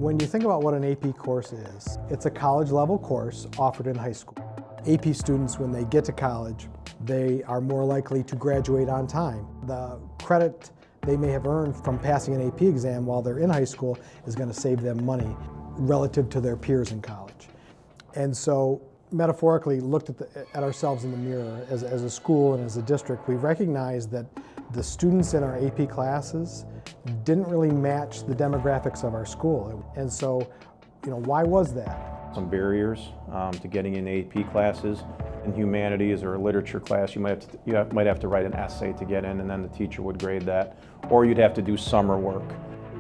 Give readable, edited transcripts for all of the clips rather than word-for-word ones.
When you think about what an AP course is, it's a college-level course offered in high school. AP students, when they get to college, they are more likely to graduate on time. The credit they may have earned from passing an AP exam while they're in high school is going to save them money relative to their peers in college. And so, metaphorically, looked at ourselves in the mirror as a school and as a district, we recognized that the students in our AP classes didn't really match the demographics of our school. And so, why was that? Some barriers to getting in AP classes. In humanities or a literature class, you might have to write an essay to get in, and then the teacher would grade that, or you'd have to do summer work.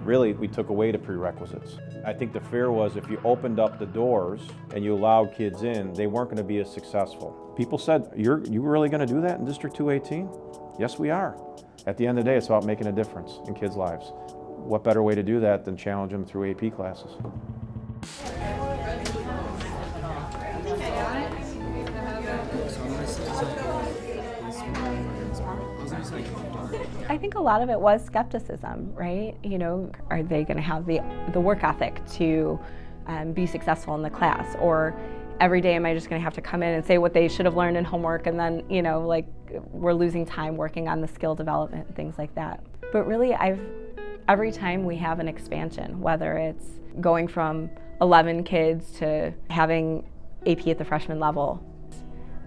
Really, we took away the prerequisites. I think the fear was if you opened up the doors and you allowed kids in, they weren't going to be as successful. People said, you really going to do that in District 218? Yes, we are. At the end of the day, it's about making a difference in kids' lives. What better way to do that than challenge them through AP classes? I think a lot of it was skepticism, right? Are they going to have the work ethic to be successful in the class? Or every day am I just going to have to come in and say what they should have learned in homework, and then, we're losing time working on the skill development and things like that. But really, every time we have an expansion, whether it's going from 11 kids to having AP at the freshman level,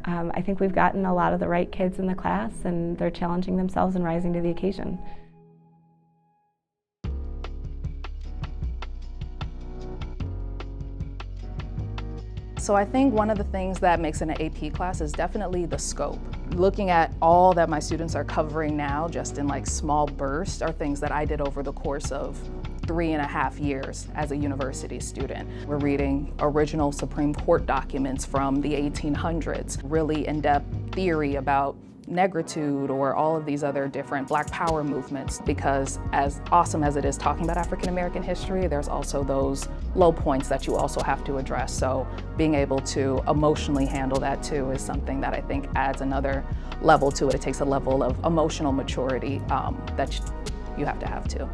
I think we've gotten a lot of the right kids in the class, and they're challenging themselves and rising to the occasion. So I think one of the things that makes it an AP class is definitely the scope. Looking at all that my students are covering now, just in like small bursts, are things that I did over the course of 3.5 years as a university student. We're reading original Supreme Court documents from the 1800s, really in-depth theory about negritude or all of these other different Black Power movements, because as awesome as it is talking about African American history, there's also those low points that you also have to address. So being able to emotionally handle that too is something that I think adds another level to it. It takes a level of emotional maturity that you have to have too.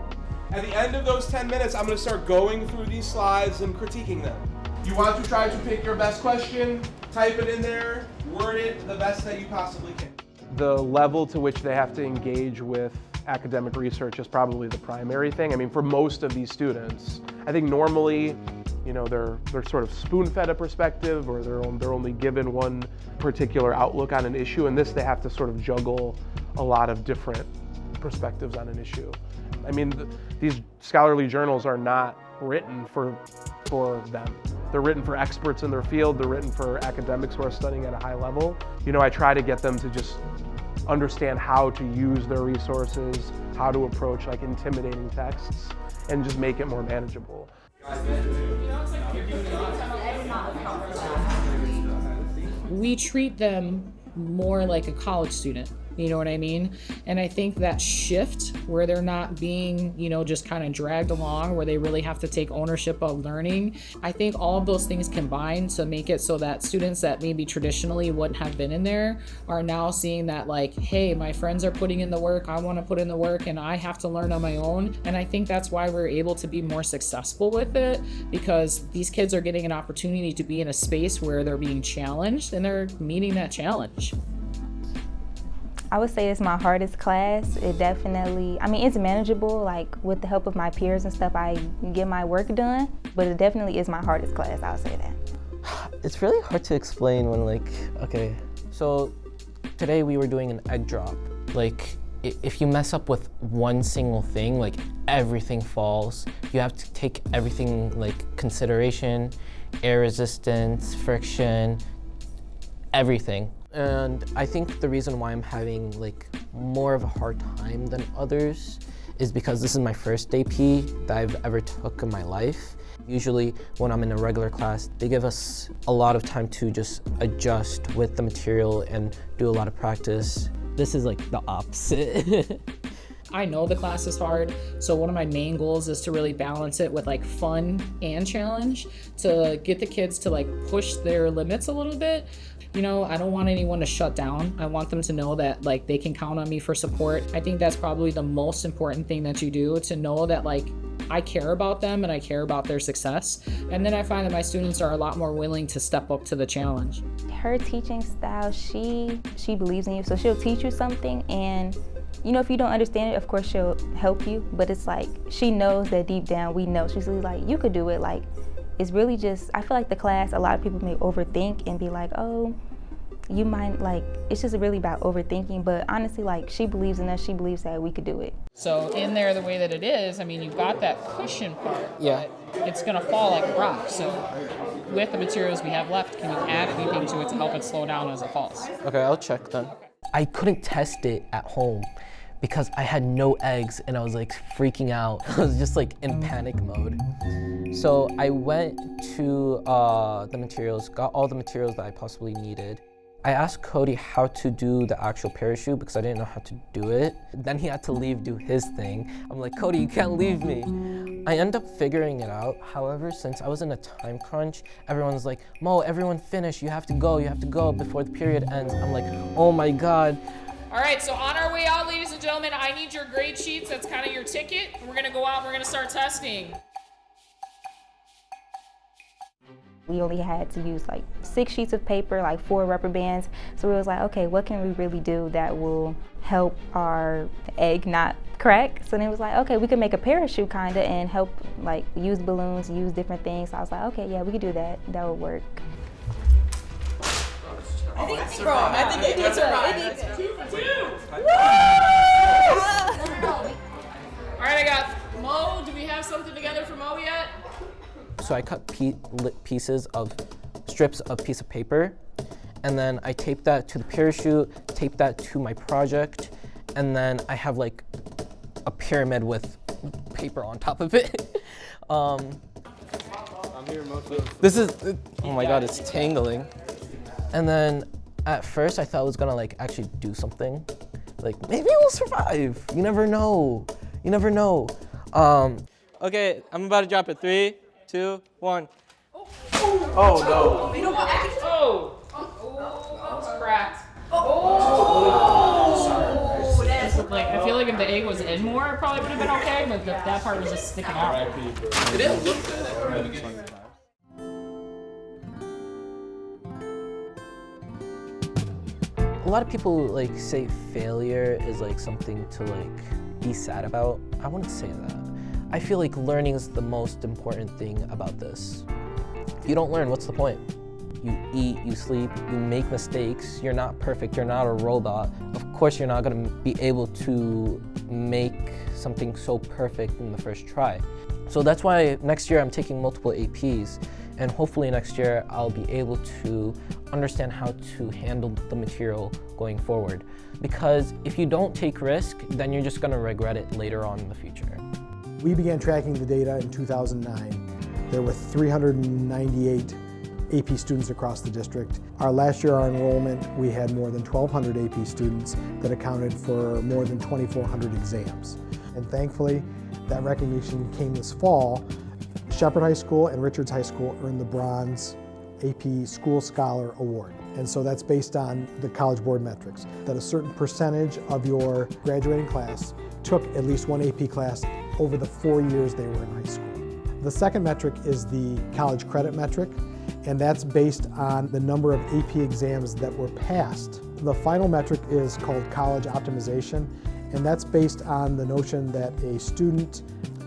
At the end of those 10 minutes, I'm going to start going through these slides and critiquing them. You want to try to pick your best question, type it in there, word it the best that you possibly can. The level to which they have to engage with academic research is probably the primary thing. I mean, for most of these students, I think normally, they're sort of spoon-fed a perspective, or they're only given one particular outlook on an issue. And this, they have to sort of juggle a lot of different perspectives on an issue. I mean, these scholarly journals are not written for them. They're written for experts in their field. They're written for academics who are studying at a high level. I try to get them to just understand how to use their resources, how to approach like intimidating texts, and just make it more manageable. We treat them more like a college student. You know what I mean? And I think that shift where they're not being, just kind of dragged along, where they really have to take ownership of learning, I think all of those things combine to make it so that students that maybe traditionally wouldn't have been in there are now seeing that like, hey, my friends are putting in the work, I want to put in the work, and I have to learn on my own. And I think that's why we're able to be more successful with it, because these kids are getting an opportunity to be in a space where they're being challenged and they're meeting that challenge. I would say it's my hardest class. It definitely, it's manageable, like with the help of my peers and stuff, I get my work done, but it definitely is my hardest class, I would say that. It's really hard to explain when so today we were doing an egg drop. Like, if you mess up with one single thing, like everything falls. You have to take everything like consideration, air resistance, friction, everything. And I think the reason why I'm having like more of a hard time than others is because this is my first AP that I've ever took in my life. Usually when I'm in a regular class, they give us a lot of time to just adjust with the material and do a lot of practice. This is like the opposite. I know the class is hard, so one of my main goals is to really balance it with like fun and challenge to get the kids to like push their limits a little bit. I don't want anyone to shut down. I want them to know that like they can count on me for support. I think that's probably the most important thing that you do, to know that like I care about them and I care about their success. And then I find that my students are a lot more willing to step up to the challenge. Her teaching style, she believes in you, so she'll teach you something, and you know, if you don't understand it, of course she'll help you, but it's like she knows that deep down we know. She's really like, you could do it. Like, it's really just, I feel like the class, a lot of people may overthink and be like, oh, you might, like, it's just really about overthinking, but honestly, like, she believes in us, she believes that we could do it. So in there, the way that it is, I mean, you've got that cushion part, Yeah. but it's gonna fall like a rock. So with the materials we have left, can you add anything to it to help it slow down as it falls? Okay, I'll check then. I couldn't test it at home because I had no eggs and I was like freaking out. I was just like in panic mode. So I went to the materials, got all the materials that I possibly needed. I asked Cody how to do the actual parachute because I didn't know how to do it. Then he had to leave, do his thing. I'm like, Cody, you can't leave me. I end up figuring it out. However, since I was in a time crunch, everyone's like, Mo, everyone finish, you have to go before the period ends. I'm like, oh my God. All right, so on our way out, ladies and gentlemen, I need your grade sheets. That's kind of your ticket. We're gonna go out and we're gonna start testing. We only had to use like 6 sheets of paper, like 4 rubber bands. So we was like, okay, what can we really do that will help our egg not crack? So then it was like, okay, we could make a parachute kinda and help like use balloons, use different things. So I was like, okay, yeah, we could do that. That would work. I think it did survive. All right, I got Mo. Do we have something together for Mo yet? So I cut strips of piece of paper, and then I taped that to the parachute, taped that to my project, and then I have like a pyramid with paper on top of it. This is, oh my God, it's tangling. And then at first I thought I was gonna like actually do something. Like maybe we'll survive. You never know. You never know. Okay, I'm about to drop it. 3, 2, 1. Oh no. You know what? Oh, it's cracked. Oh, that's Like, I feel like if the egg was in more, it probably would have been okay, but that part was just sticking out. it didn't look good at the beginning. A lot of people like say failure is like something to like be sad about. I wouldn't say that. I feel like learning is the most important thing about this. If you don't learn, what's the point? You eat, you sleep, you make mistakes. You're not perfect, you're not a robot. Of course you're not gonna be able to make something so perfect in the first try. So that's why next year I'm taking multiple APs, and hopefully next year I'll be able to understand how to handle the material going forward. Because if you don't take risk, then you're just gonna regret it later on in the future. We began tracking the data in 2009. There were 398 AP students across the district. Our last year, our enrollment, we had more than 1,200 AP students that accounted for more than 2,400 exams. And thankfully, that recognition came this fall. Shepherd High School and Richards High School earned the Bronze AP School Scholar Award. And so that's based on the College Board metrics, that a certain percentage of your graduating class took at least one AP class over the 4 years they were in high school. The second metric is the college credit metric, and that's based on the number of AP exams that were passed. The final metric is called college optimization, and that's based on the notion that a student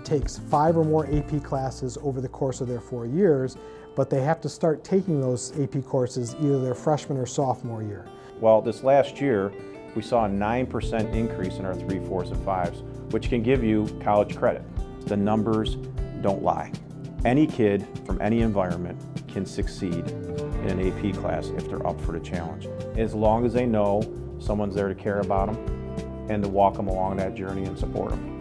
takes 5 or more AP classes over the course of their 4 years, but they have to start taking those AP courses either their freshman or sophomore year. Well, this last year, we saw a 9% increase in our 3, 4s, and 5s, which can give you college credit. The numbers don't lie. Any kid from any environment can succeed in an AP class if they're up for the challenge, as long as they know someone's there to care about them and to walk them along that journey and support them.